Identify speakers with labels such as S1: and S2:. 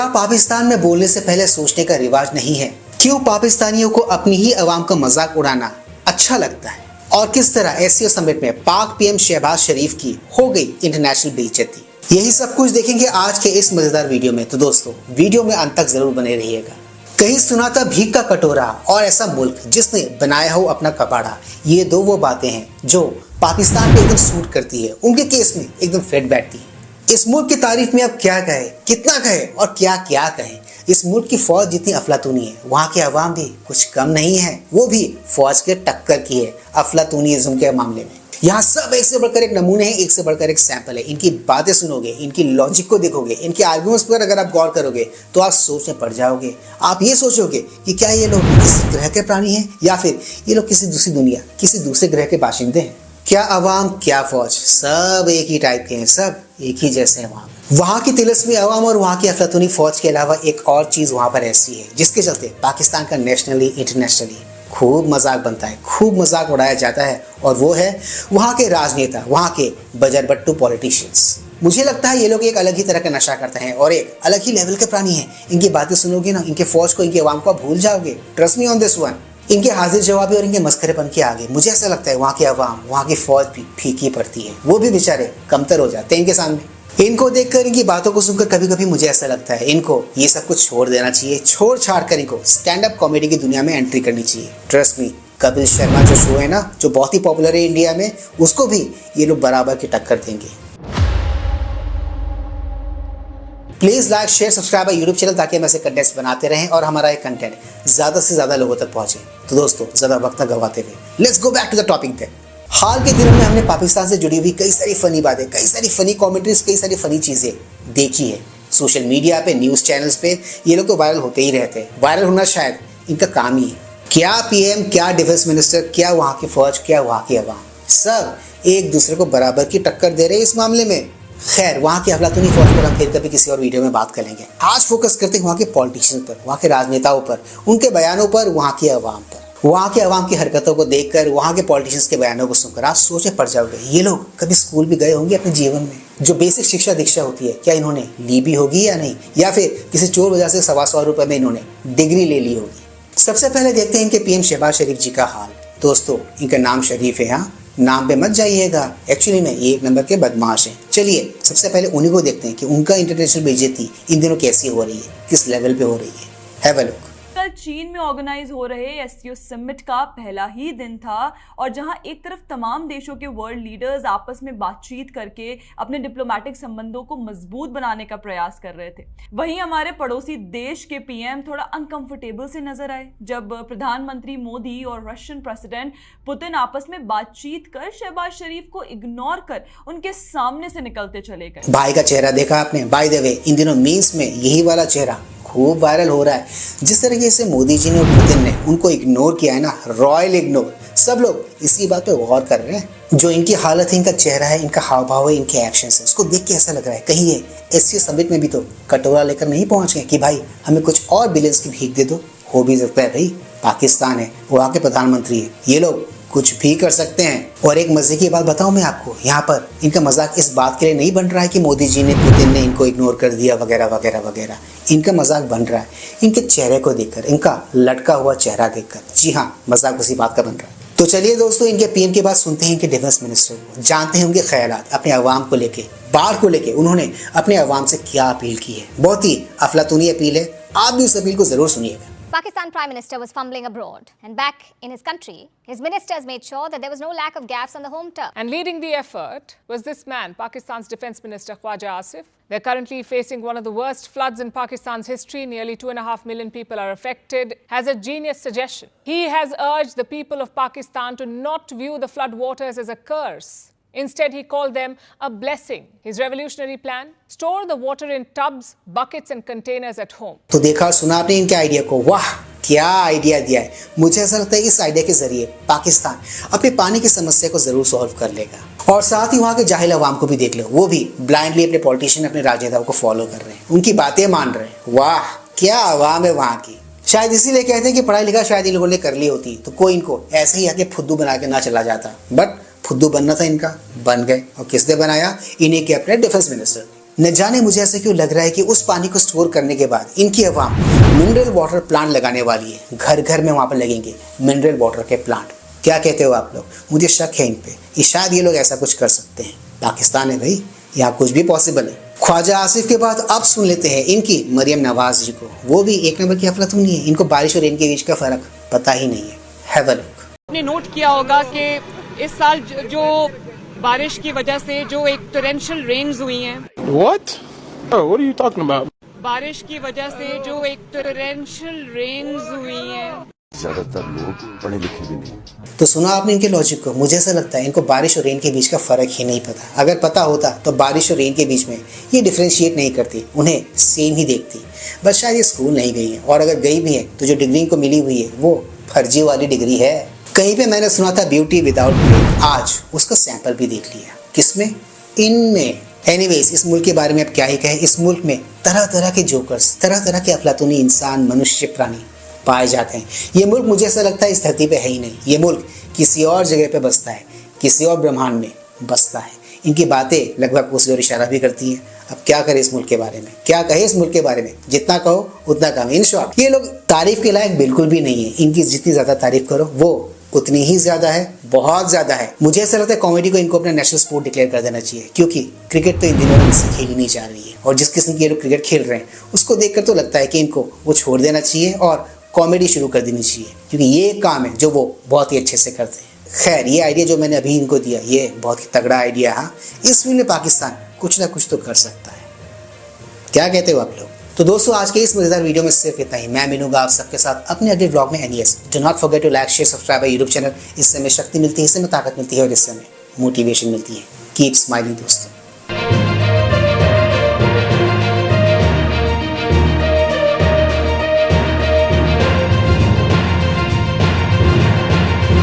S1: क्या पाकिस्तान में बोलने से पहले सोचने का रिवाज नहीं है? क्यों पाकिस्तानियों को अपनी ही अवाम का मजाक उड़ाना अच्छा लगता है? और किस तरह एससीओ समिट में पाक पीएम शहबाज शरीफ की हो गई इंटरनेशनल बेइज्जती? यही सब कुछ देखेंगे आज के इस मजेदार वीडियो में। तो दोस्तों, वीडियो में अंत तक जरूर बने रहिएगा। कहीं सुना था भीख का कटोरा और ऐसा मुल्क जिसने बनाया हो अपना कबाड़ा, ये दो वो बातें हैं जो पाकिस्तान पे एकदम सूट करती है, उनके केस में एकदम फिट बैठती है। इस मुल्क की तारीफ में अब क्या कहे, कितना कहे और क्या क्या कहे। इस मुल्क की फौज जितनी अफलातूनी है, वहाँ के अवाम भी कुछ कम नहीं है, वो भी फौज के टक्कर की है अफलातूनिज्म के मामले में। यहाँ सब एक से बढ़कर एक नमूने हैं, एक से बढ़कर एक सैंपल है। इनकी बातें सुनोगे, इनकी लॉजिक को देखोगे, इनके आर्गुमेंट्स पर अगर आप गौर करोगे तो आप सोच में पड़ जाओगे। आप ये सोचोगे कि क्या ये लोग किसी ग्रह के प्राणी हैं या फिर ये लोग किसी दूसरी दुनिया, किसी दूसरे ग्रह के बाशिंदे हैं। क्या अवाम, क्या फौज, सब एक ही टाइप के हैं, सब एक ही जैसे हैं। वहाँ की तिलस्मी अवाम और वहाँ की अफलातूनी फौज के अलावा एक और चीज़ वहाँ पर ऐसी है जिसके चलते पाकिस्तान का नेशनली इंटरनेशनली खूब मजाक बनता है, खूब मजाक उड़ाया जाता है। और वो है वहाँ के राजनेता, वहाँ के बजरबट्टू पॉलिटिशियंस। मुझे लगता है ये लोग एक अलग ही तरह का नशा करते हैं और एक अलग ही लेवल के प्राणी हैं। इनकी बातें सुनोगे ना, इनके फौज को, इनके अवाम को भूल जाओगे। Trust me on this one. इनके हाजिर जवाबी और इनके मस्करेपन के आगे मुझे ऐसा लगता है वहाँ की अवाम, वहाँ की फौज भी फीकी पड़ती है। वो भी बेचारे कमतर हो जाते हैं इनके सामने। इनको देखकर, इनकी बातों को सुनकर कभी कभी मुझे ऐसा लगता है इनको ये सब कुछ छोड़ देना चाहिए, छोड़ छाड़ कर इनको स्टैंड अप कॉमेडी की दुनिया में एंट्री करनी चाहिए। ट्रस्ट मी, कपिल शर्मा जो शो है ना, जो बहुत ही पॉपुलर है इंडिया में, उसको भी ये लोग बराबर की टक्कर देंगे। Please like, share, subscribe YouTube channel ताकि हम ऐसे कंटेंट्स बनाते रहें और हमारा ये कंटेंट ज्यादा से ज्यादा लोगों तक पहुंचे। तो दोस्तों, ज्यादा वक्त न गवाते हुए let's go back to the topic पे। हाल के दिनों में हमने पाकिस्तान से जुड़ी हुई कई सारी फनी बातें, कई सारी फनी कॉमेंट्रीज, कई सारी फनी चीजें देखी है सोशल मीडिया पे, न्यूज चैनल्स पे। ये लोग तो वायरल होते ही रहते हैं, वायरल होना शायद इनका काम ही है। क्या पीएम, क्या डिफेंस मिनिस्टर, क्या वहाँ की फौज, क्या वहाँ की अवाम, सब एक दूसरे को बराबर की टक्कर दे रहे हैं इस मामले में। खैर, वहाँ की अफलातूनी फौज पर हम फिर कभी किसी और वीडियो में बात करेंगे। आज फोकस करते हैं वहाँ के पॉलिटिशियन पर, वहाँ के राजनेताओं पर, उनके बयानों पर, वहाँ की अवाम पर। वहाँ के अवाम की हरकतों को देखकर, वहाँ के पॉलिटिशियंस के बयानों को सुनकर आप सोचे पड़ जाओगे, ये लोग कभी स्कूल भी गए होंगे अपने जीवन में? जो बेसिक शिक्षा दीक्षा होती है, क्या इन्होंने ली भी होगी या नहीं, या फिर किसी चोर वजह से 125 रुपए में इन्होंने डिग्री ले ली होगी? सबसे पहले देखते हैं इनके पीएम शहबाज शरीफ जी का हाल। दोस्तों, इनका नाम शरीफ है, यहाँ नाम पे मत जाइएगा, एक्चुअली में ये एक नंबर के बदमाश हैं। चलिए सबसे पहले उन्हीं को देखते हैं कि उनका इंटरनेशनल बेइज्जती इन दिनों कैसी हो रही है, किस लेवल पे हो रही है। Have a look.
S2: कल चीन में ऑर्गेनाइज हो रहे एससीओ समिट का पहला ही दिन था और जहां एक तरफ तमाम देशों के वर्ल्ड लीडर्स आपस में बातचीत करके अपने डिप्लोमेटिक संबंधों को मजबूत बनाने का प्रयास कर रहे थे, वहीं हमारे पड़ोसी देश के पीएम थोड़ा अनकंफर्टेबल से नजर आए जब प्रधानमंत्री मोदी और रशियन प्रेसिडेंट पुतिन आपस में बातचीत कर शहबाज शरीफ को इग्नोर कर उनके सामने से निकलते चले गए।
S1: भाई का चेहरा देखा आपने? बाय द वे, इन दिनों मीम्स में यही वाला चेहरा खूब वायरल हो रहा है। जिस तरीके से मोदी जी ने और पुतिन ने उनको इग्नोर किया है ना, रॉयल इग्नोर, सब लोग इसी बात पे गौर कर रहे हैं। जो इनकी हालत है, इनका चेहरा है, इनका हाव भाव है, इनके एक्शन है, उसको देख के ऐसा लग रहा है कहीं ये एससीओ समिट में भी तो कटोरा लेकर नहीं पहुंच गए कि भाई हमें कुछ और बिलियंस की भीख दे दो। हो भी सकता है भाई, पाकिस्तान है, वहाँ के प्रधानमंत्री है, ये लोग कुछ भी कर सकते हैं। और एक मजे की बात बताऊं मैं आपको, यहाँ पर इनका मजाक इस बात के लिए नहीं बन रहा है कि मोदी जी ने, पुतिन ने इनको इग्नोर कर दिया वगैरह वगैरह वगैरह। इनका मजाक बन रहा है इनके चेहरे को देखकर, इनका लटका हुआ चेहरा देखकर। जी हाँ, मजाक उसी बात का बन रहा है। तो चलिए दोस्तों, इनके पीएम की बात सुनते हैं इनके डिफेंस मिनिस्टर को, जानते हैं उनके ख्यालात अपने अवाम को लेके, बाढ़ को लेके उन्होंने अपने अवाम से क्या अपील की है। बहुत ही अफलातूनी अपील है, आप भी उस अपील को जरूर सुनिएगा।
S3: Pakistan Prime Minister was fumbling abroad, and back in his country, his ministers made sure that there was no lack of gaffes on the home turf.
S4: And leading the effort was this man, Pakistan's Defence Minister Khwaja Asif. They're currently facing one of the worst floods in Pakistan's history. Nearly 2.5 million people are affected. Has a genius suggestion. He has urged the people of Pakistan to not view the flood waters as a curse. Instead, he called them a blessing. His revolutionary plan: store the water in tubs, buckets and containers at home.
S1: तो देखा, सुना आपने इनके idea को? वाह, क्या idea दिया है। मुझे ऐसा लगता है इस आइडिया के जरिए पाकिस्तान अपने पानी की समस्या को जरूर सॉल्व कर लेगा। और साथ ही वहाँ के जाहिल अवाम को भी देख लो, वो भी ब्लाइंडली अपने पॉलिटिशियन, अपने राजनेताओं को फॉलो कर रहे हैं, उनकी बातें मान रहे हैं। वाह, क्या अवाम है वहाँ की। शायद इसीलिए कहते हैं कि पढ़ाई लिखा शायद इन लोगों ने कर ली होती तो कोई इनको ऐसे ही आके फुद्दू बना के ना चला जाता। बट फुद्दू बनना था इनका, बन गए। और किसने बनाया? इन्हीं के अपने डिफेंस मिनिस्टर। न जाने मुझे ऐसा क्यों लग रहा है कि उस पानी को स्टोर करने के बाद इनकी अवाम मिनरल वाटर प्लांट लगाने वाली है। घर घर में वहाँ पर लगेंगे मिनरल वाटर के प्लांट। क्या कहते हो आप लोग? मुझे शक है इन पे, ये शायद ये लोग ऐसा कुछ कर सकते हैं। पाकिस्तान है भाई, यहाँ कुछ भी पॉसिबल है। ख्वाजा आसिफ के बाद अब सुन लेते हैं इनकी मरियम नवाज जी को। वो भी एक नंबर की अफलातूनी है, इनको बारिश और रेन के बीच का फर्क पता ही नहीं है। Have a look.
S5: आपने नोट किया होगा कि इस साल जो बारिश की वजह से जो एक टोरेंशियल रेन्स हुई हैं।
S6: What? Oh, what are you talking about?
S5: बारिश की वजह से जो एक टोरेंशियल रेन्स हुई हैं।
S7: ज्यादातर लोग पढ़े लिखे भी नहीं।
S1: तो सुना आपने इनके लॉजिक को। मुझे ऐसा लगता है इनको बारिश और रेन के बीच का फर्क ही नहीं पता। अगर पता होता तो बारिश और रेन के बीच में ये डिफ्रेंशिएट नहीं करती, उन्हें सेम ही देखती। बस शायद ये स्कूल नहीं गई है, और अगर गई भी है तो जो डिग्री इनको मिली हुई है वो फर्जी वाली डिग्री है। कहीं पे मैंने सुना था ब्यूटी विदाउट ब्रेक, आज उसका सैंपल भी देख लिया। किसमें? इनमें। एनीवेज, इस मुल्क के बारे में अब क्या ही कहें। इस मुल्क में तरह तरह के जोकर्स, तरह तरह के अफलातूनी इंसान, मनुष्य, प्राणी पाए जाते हैं। ये मुल्क मुझे ऐसा लगता है इस धरती पे है ही नहीं। ये मुल्क किसी और जगह पे बसता है, किसी और ब्रह्मांड में बसता है। इनकी बातें लगभग उस ओर इशारा भी करती हैं। अब क्या करें इस मुल्क के बारे में, क्या कहे इस मुल्क के बारे में? जितना कहो उतना कम। इन शॉर्ट, ये लोग तारीफ के लायक बिल्कुल भी नहीं है। इनकी जितनी ज्यादा तारीफ करो वो उतनी ही ज्यादा है, बहुत ज्यादा है। मुझे ऐसा लगता है कॉमेडी को इनको अपना नेशनल स्पोर्ट डिक्लेयर कर देना चाहिए, क्योंकि क्रिकेट तो इन दिनों इनसे खेली नहीं जा रही है। और जिस किस्म की ये लोग क्रिकेट खेल रहे हैं उसको देखकर तो लगता है कि इनको वो छोड़ देना चाहिए और कॉमेडी शुरू कर देनी चाहिए, क्योंकि ये एक काम है जो वो बहुत ही अच्छे से करते हैं। खैर, ये आइडिया जो मैंने अभी इनको दिया ये बहुत ही तगड़ा आइडिया है। इस फील्ड में पाकिस्तान कुछ ना कुछ तो कर सकता है। क्या कहते हो आप लोग? तो दोस्तों, आज के इस मजेदार वीडियो में सिर्फ इतना ही। मैं मिलूंगा आप सबके साथ अपने अगले व्लॉग में। And yes, do not forget to like, share, subscribe my YouTube channel. इससे हमें शक्ति मिलती है, इससे हमें ताकत मिलती है और इससे हमें मोटिवेशन मिलती है। कीप स्माइलिंग दोस्तों।